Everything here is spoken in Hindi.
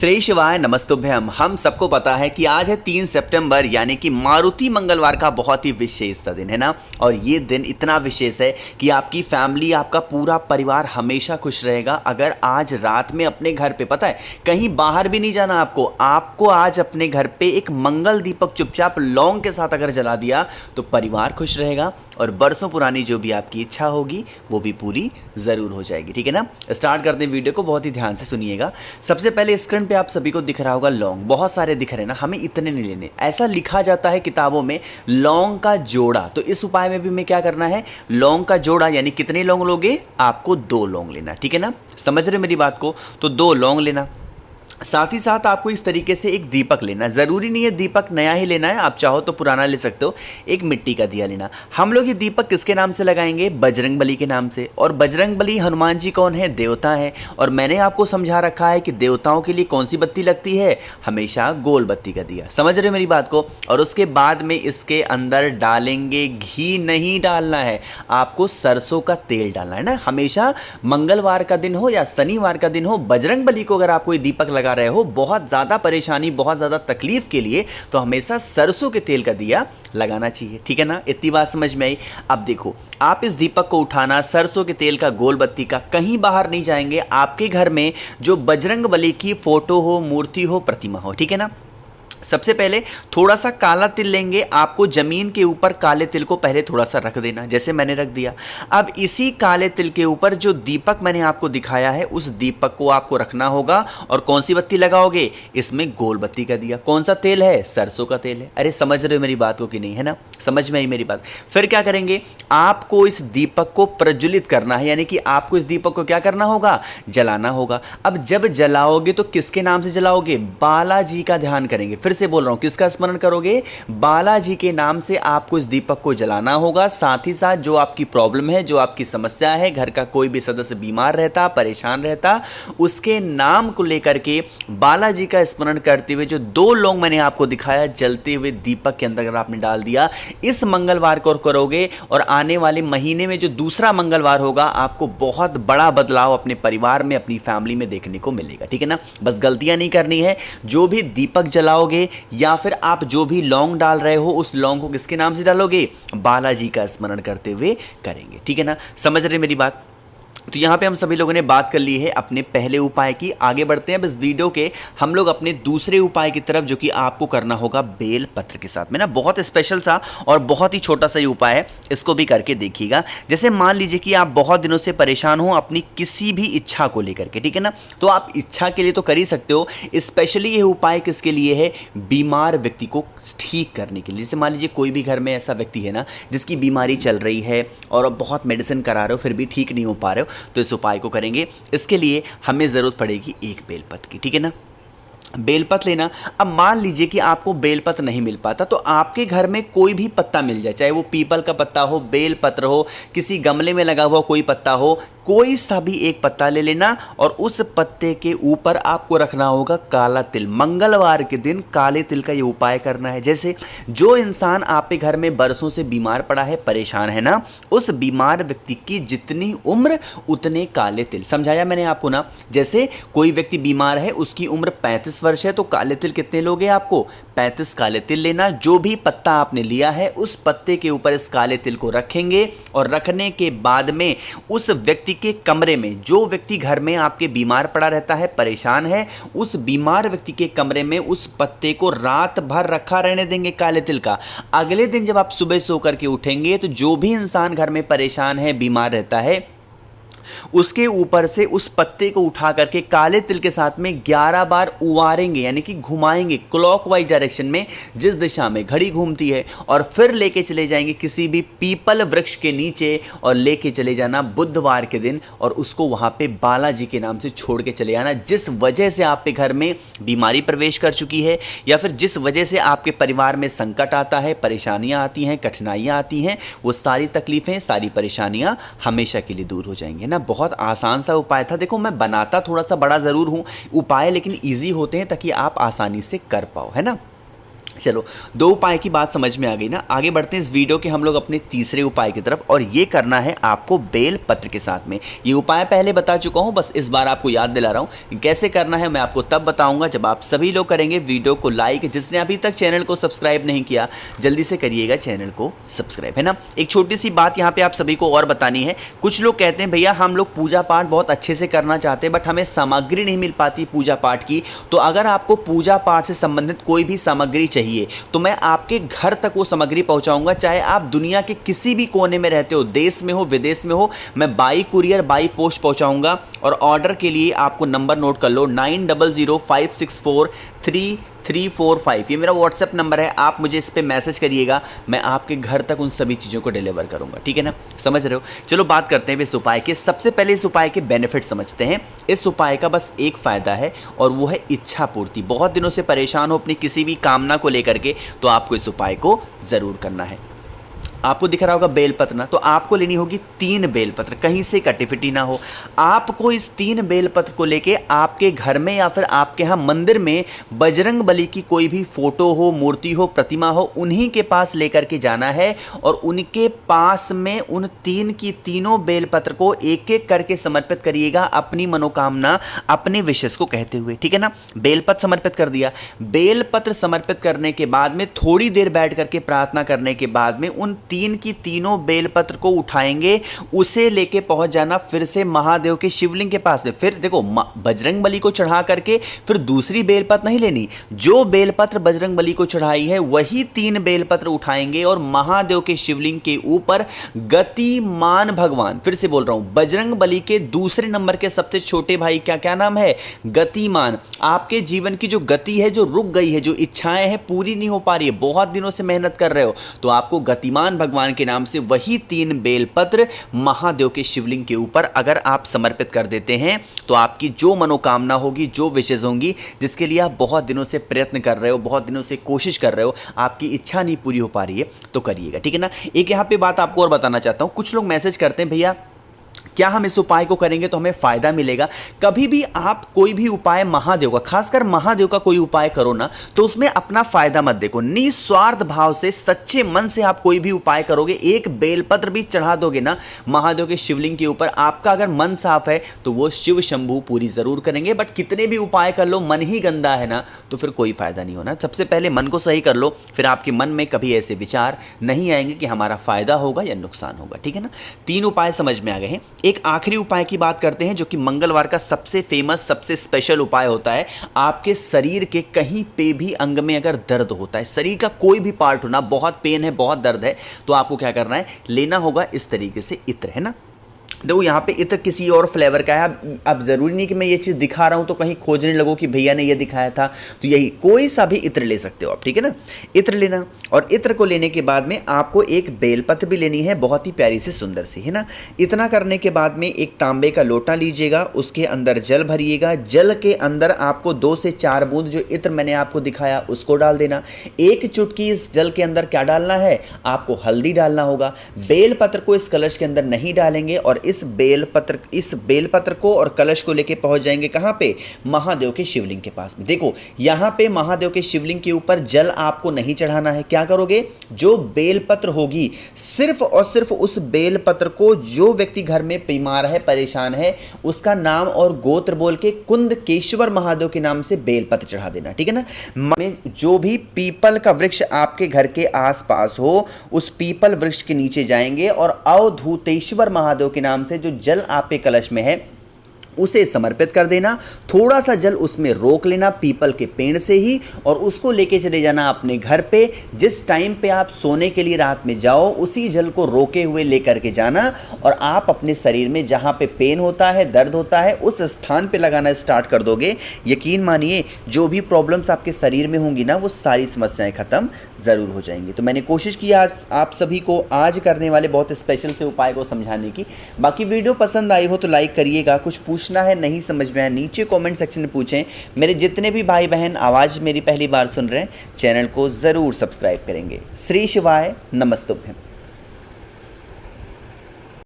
श्री शिवाय नमस्तुभ्यम। हम सबको पता है कि आज है 3 सितंबर यानी कि मारुति मंगलवार का बहुत ही विशेष सा दिन है ना। और ये दिन इतना विशेष है कि आपकी फैमिली, आपका पूरा परिवार हमेशा खुश रहेगा अगर आज रात में अपने घर पे, पता है, कहीं बाहर भी नहीं जाना आपको आज अपने घर पे एक मंगल दीपक चुपचाप लौंग के साथ अगर जला दिया तो परिवार खुश रहेगा और बरसों पुरानी जो भी आपकी इच्छा होगी वो भी पूरी ज़रूर हो जाएगी। ठीक है ना। स्टार्ट करते हैं वीडियो को, बहुत ही ध्यान से सुनिएगा। सबसे पहले स्क्रीन पे आप सभी को दिख रहा होगा लौंग, बहुत सारे दिख रहे हैं ना, हमें इतने नहीं लेने। ऐसा लिखा जाता है किताबों में, लौंग का जोड़ा। तो इस उपाय में भी हमें क्या करना है, लौंग का जोड़ा यानी कितने लौंग लोगे, आपको 2 लौंग लेना। ठीक है ना, समझ रहे मेरी बात को। तो 2 लौंग लेना, साथ ही साथ आपको इस तरीके से एक दीपक लेना। ज़रूरी नहीं है दीपक नया ही लेना है, आप चाहो तो पुराना ले सकते हो। एक मिट्टी का दिया लेना। हम लोग ये दीपक किसके नाम से लगाएंगे, बजरंगबली के नाम से। और बजरंगबली हनुमान जी कौन है, देवता है। और मैंने आपको समझा रखा है कि देवताओं के लिए कौन सी बत्ती लगती है, हमेशा गोल बत्ती का दिया। समझ रहे मेरी बात को। और उसके बाद में इसके अंदर डालेंगे घी, नहीं डालना है आपको, सरसों का तेल डालना है ना। हमेशा मंगलवार का दिन हो या शनिवार का दिन हो, बजरंगबली को अगर आपको ये दीपक लगा रहे हो, बहुत ज़्यादा परेशानी, बहुत ज़्यादा तकलीफ के लिए, तो हमेशा सरसों के तेल का दिया लगाना चाहिए। ठीक है ना, इतनी बात समझ में आई। अब देखो, आप इस दीपक को उठाना, सरसों के तेल का, गोल बत्ती का, कहीं बाहर नहीं जाएंगे। आपके घर में जो बजरंगबली की फोटो हो, मूर्ति हो, प्रतिमा हो, ठीक है ना। सबसे पहले थोड़ा सा काला तिल लेंगे। आपको जमीन के ऊपर काले तिल को पहले थोड़ा सा रख देना, जैसे मैंने रख दिया। अब इसी काले तिल के ऊपर जो दीपक मैंने आपको दिखाया है, उस दीपक को आपको रखना होगा। और कौन सी बत्ती लगाओगे, इसमें गोल बत्ती का दिया। कौन सा तेल है, सरसों का तेल है। अरे समझ रहे हो मेरी बात को कि नहीं, है ना, समझ में आई मेरी बात। फिर क्या करेंगे, आपको इस दीपक को प्रज्वलित करना है, यानी कि आपको इस दीपक को क्या करना होगा, जलाना होगा। अब जब जलाओगे तो किसके नाम से जलाओगे, बालाजी का ध्यान करेंगे। फिर से बोल रहा हूं, किसका स्मरण करोगे, बालाजी के नाम से आपको इस दीपक को जलाना होगा। साथ ही साथ जो आपकी प्रॉब्लम है, जो आपकी समस्या है, घर का कोई भी सदस्य बीमार रहता, परेशान रहता, उसके नाम को लेकर के बालाजी का स्मरण करते हुए जो 2 लौंग मैंने आपको दिखाया, जलते हुए दीपक के अंदर अगर आपने डाल दिया, इस मंगलवार को करोगे और आने वाले महीने में जो दूसरा मंगलवार होगा, आपको बहुत बड़ा बदलाव अपने परिवार में, अपनी फैमिली में देखने को मिलेगा। ठीक है ना। बस गलतियां नहीं करनी है। जो भी दीपक जलाओगे या फिर आप जो भी लौंग डाल रहे हो, उस लौंग को किसके नाम से डालोगे, बालाजी का स्मरण करते हुए करेंगे। ठीक है ना, समझ रहे मेरी बात। तो यहाँ पे हम सभी लोगों ने बात कर ली है अपने पहले उपाय की। आगे बढ़ते हैं अब इस वीडियो के हम लोग अपने दूसरे उपाय की तरफ, जो कि आपको करना होगा बेल पत्र के साथ में ना। बहुत स्पेशल सा और बहुत ही छोटा सा ये उपाय है, इसको भी करके देखिएगा। जैसे मान लीजिए कि आप बहुत दिनों से परेशान हो अपनी किसी भी इच्छा को लेकर के, ठीक है ना, तो आप इच्छा के लिए तो कर ही सकते हो। स्पेशली ये उपाय किसके लिए है, बीमार व्यक्ति को ठीक करने के लिए। जैसे मान लीजिए कोई भी घर में ऐसा व्यक्ति है ना जिसकी बीमारी चल रही है और बहुत मेडिसिन करा रहे हो फिर भी ठीक नहीं हो पा रहे हो, तो इस उपाय को करेंगे। इसके लिए हमें ज़रूरत पड़ेगी एक बेलपत्र की। ठीक है ना, बेलपत्र लेना। अब मान लीजिए कि आपको बेलपत्र नहीं मिल पाता, तो आपके घर में कोई भी पत्ता मिल जाए, चाहे वो पीपल का पत्ता हो, बेलपत्र हो, किसी गमले में लगा हुआ कोई पत्ता हो, कोई सा भी एक पत्ता ले लेना और उस पत्ते के ऊपर आपको रखना होगा काला तिल। मंगलवार के दिन काले तिल का ये उपाय करना है। जैसे जो इंसान आपके घर में बरसों से बीमार पड़ा है, परेशान है ना, उस बीमार व्यक्ति की जितनी उम्र उतने काले तिल। समझाया मैंने आपको ना। जैसे कोई व्यक्ति बीमार है, उसकी उम्र 35 वर्ष है, तो काले तिल कितने लोगे, आपको 35 काले तिल लेना। जो भी पत्ता आपने लिया है उस पत्ते के ऊपर इस काले तिल को रखेंगे और रखने के बाद में उस व्यक्ति के कमरे में, जो व्यक्ति घर में आपके बीमार पड़ा रहता है, परेशान है, उस बीमार व्यक्ति के कमरे में उस पत्ते को रात भर रखा रहने देंगे काले तिल का। अगले दिन जब आप सुबह सो करके उठेंगे तो जो भी इंसान घर में परेशान है, बीमार रहता है, उसके ऊपर से उस पत्ते को उठा करके काले तिल के साथ में 11 बार उवारेंगे, यानी कि घुमाएंगे क्लॉकवाइज डायरेक्शन में, जिस दिशा में घड़ी घूमती है। और फिर लेके चले जाएंगे किसी भी पीपल वृक्ष के नीचे और लेके चले जाना बुधवार के दिन, और उसको वहां पे बालाजी के नाम से छोड़ के चले आना। जिस वजह से आपके घर में बीमारी प्रवेश कर चुकी है या फिर जिस वजह से आपके परिवार में संकट आता है, परेशानियां आती हैं, कठिनाइयां आती हैं, वो सारी तकलीफें, सारी परेशानियां हमेशा के लिए दूर हो जाएंगे ना। बहुत आसान सा उपाय था। देखो मैं बनाता थोड़ा सा बड़ा ज़रूर हूँ उपाय, लेकिन ईजी होते हैं ताकि आप आसानी से कर पाओ, है ना। चलो, 2 उपाय की बात समझ में आ गई ना। आगे बढ़ते हैं इस वीडियो के हम लोग अपने तीसरे उपाय की तरफ, और ये करना है आपको बेल पत्र के साथ में। ये उपाय पहले बता चुका हूँ, बस इस बार आपको याद दिला रहा हूँ। कैसे करना है मैं आपको तब बताऊंगा जब आप सभी लोग करेंगे वीडियो को लाइक। जिसने अभी तक चैनल को सब्सक्राइब नहीं किया, जल्दी से करिएगा चैनल को सब्सक्राइब, है ना। एक छोटी सी बात यहाँ पे आप सभी को और बतानी है। कुछ लोग कहते हैं भैया हम लोग पूजा पाठ बहुत अच्छे से करना चाहते हैं, बट हमें सामग्री नहीं मिल पाती पूजा पाठ की। तो अगर आपको पूजा पाठ से संबंधित कोई भी सामग्री चाहिए तो मैं आपके घर तक वो सामग्री पहुंचाऊंगा। चाहे आप दुनिया के किसी भी कोने में रहते हो, देश में हो विदेश में हो, मैं बाई कुरियर बाई पोस्ट पहुंचाऊंगा। और ऑर्डर के लिए आपको नंबर नोट कर लो, 9005643345। ये मेरा व्हाट्सएप नंबर है, आप मुझे इस पर मैसेज करिएगा, मैं आपके घर तक उन सभी चीज़ों को डिलीवर करूंगा, ठीक है ना। समझ रहे हो। चलो बात करते हैं इस उपाय के। सबसे पहले इस उपाय के बेनिफिट समझते हैं। इस उपाय का बस एक फ़ायदा है और वो है इच्छा पूर्ति। बहुत दिनों से परेशान हो अपनी किसी भी कामना को लेकर के, तो आपको इस उपाय को ज़रूर करना है। आपको दिख रहा होगा बेलपत्र ना, तो आपको लेनी होगी 3 बेलपत्र, कहीं से कटिफिटी ना हो। आपको इस 3 बेलपत्र को लेके आपके घर में या फिर आपके यहाँ मंदिर में बजरंग बली की कोई भी फोटो हो, मूर्ति हो, प्रतिमा हो, उन्हीं के पास लेकर के जाना है। और उनके पास में उन 3 की तीनों बेलपत्र को एक एक करके समर्पित करिएगा, अपनी मनोकामना, अपने विशेष को कहते हुए, ठीक है ना। बेलपत्र समर्पित कर दिया। बेलपत्र समर्पित करने के बाद में थोड़ी देर बैठ करके प्रार्थना करने के बाद में उन 3 की तीनों बेलपत्र को उठाएंगे, उसे लेके पहुंच जाना फिर से महादेव के शिवलिंग के पास में। फिर देखो, बजरंग बली को चढ़ा करके फिर दूसरी बेलपत्र नहीं लेनी। जो बेलपत्र बजरंग बली को चढ़ाई है वही 3 बेलपत्र उठाएंगे और महादेव के शिवलिंग के ऊपर गतिमान भगवान, फिर से बोल रहा हूं, बजरंग बली के दूसरे नंबर के सबसे छोटे भाई क्या नाम है, गतिमान। आपके जीवन की जो गति है, जो रुक गई है, जो इच्छाएं हैं पूरी नहीं हो पा रही है, बहुत दिनों से मेहनत कर रहे हो, तो आपको गतिमान भगवान के नाम से वही 3 बेलपत्र महादेव के शिवलिंग के ऊपर अगर आप समर्पित कर देते हैं, तो आपकी जो मनोकामना होगी, जो विशेष होंगी, जिसके लिए आप बहुत दिनों से प्रयत्न कर रहे हो, बहुत दिनों से कोशिश कर रहे हो, आपकी इच्छा नहीं पूरी हो पा रही है, तो करिएगा, ठीक है ना। एक यहाँ पे बात आपको और बताना चाहता हूँ। कुछ लोग मैसेज करते हैं भैया क्या हम इस उपाय को करेंगे तो हमें फायदा मिलेगा। कभी भी आप कोई भी उपाय महादेव का, खासकर महादेव का कोई उपाय करो ना, तो उसमें अपना फायदा मत देखो। निस्वार्थ भाव से, सच्चे मन से आप कोई भी उपाय करोगे, एक बेलपत्र भी चढ़ा दोगे ना महादेव के शिवलिंग के ऊपर, आपका अगर मन साफ है तो वो शिव शंभू पूरी जरूर करेंगे। बट कितने भी उपाय कर लो, मन ही गंदा है ना, तो फिर कोई फायदा नहीं होना। सबसे पहले मन को सही कर लो, फिर आपके मन में कभी ऐसे विचार नहीं आएंगे कि हमारा फायदा होगा या नुकसान होगा, ठीक है ना। 3 उपाय समझ में आ गए हैं। एक आखिरी उपाय की बात करते हैं, जो कि मंगलवार का सबसे फेमस, सबसे स्पेशल उपाय होता है। आपके शरीर के कहीं पे भी अंग में अगर दर्द होता है, शरीर का कोई भी पार्ट होना, बहुत पेन है, बहुत दर्द है, तो आपको क्या करना है, लेना होगा इस तरीके से इत्र, है ना। देखो यहाँ पे इत्र किसी और फ्लेवर का है। अब ज़रूरी नहीं कि मैं ये चीज़ दिखा रहा हूँ तो कहीं खोजने लगो कि भैया ने ये दिखाया था, तो यही कोई सा भी इत्र ले सकते हो आप, ठीक है ना। इत्र लेना, और इत्र को लेने के बाद में आपको एक बेलपत्र भी लेनी है, बहुत ही प्यारी सी, सुंदर सी, है ना। इतना करने के बाद में एक तांबे का लोटा लीजिएगा, उसके अंदर जल भरिएगा। जल के अंदर आपको 2 से 4 बूंद जो इत्र मैंने आपको दिखाया उसको डाल देना। 1 चुटकी इस जल के अंदर क्या डालना है, आपको हल्दी डालना होगा। बेलपत्र को इस कलश के अंदर नहीं डालेंगे और इस बेलपत्र को और कलश को लेके पहुंच जाएंगे कहां पे, महादेव के शिवलिंग के पास में। देखो यहां पे महादेव के शिवलिंग के ऊपर जल आपको नहीं चढ़ाना है। क्या करोगे, जो बेलपत्र होगी, सिर्फ और सिर्फ उस बेलपत्र को, जो व्यक्ति घर में बीमार है, परेशान है, उसका नाम और गोत्र बोल के कुंदकेश्वर महादेव के नाम से बेलपत्र चढ़ा देना, ठीक है ना। जो भी पीपल का वृक्ष आपके घर के आसपास हो, उस पीपल वृक्ष के नीचे जाएंगे और अवधूतेश्वर महादेव के नाम से जो जल आपके कलश में है उसे समर्पित कर देना। थोड़ा सा जल उसमें रोक लेना पीपल के पेड़ से ही, और उसको लेके चले जाना अपने घर पे। जिस टाइम पे आप सोने के लिए रात में जाओ, उसी जल को रोके हुए लेकर के जाना, और आप अपने शरीर में जहाँ पे पेन होता है, दर्द होता है, उस स्थान पे लगाना स्टार्ट कर दोगे। यकीन मानिए जो भी प्रॉब्लम्स आपके शरीर में होंगी ना, वो सारी समस्याएं खत्म ज़रूर हो जाएंगी। तो मैंने कोशिश की आज आप सभी को आज करने वाले बहुत स्पेशल से उपाय को समझाने की। बाकी वीडियो पसंद आई हो तो लाइक करिएगा। कुछ पूछना है, नहीं समझ में आया, नीचे कमेंट सेक्शन में पूछें। मेरे जितने भी भाई बहन आवाज़ मेरी पहली बार सुन रहे हैं, चैनल को ज़रूर सब्सक्राइब करेंगे। श्री शिवाय नमस्तुभ्यम।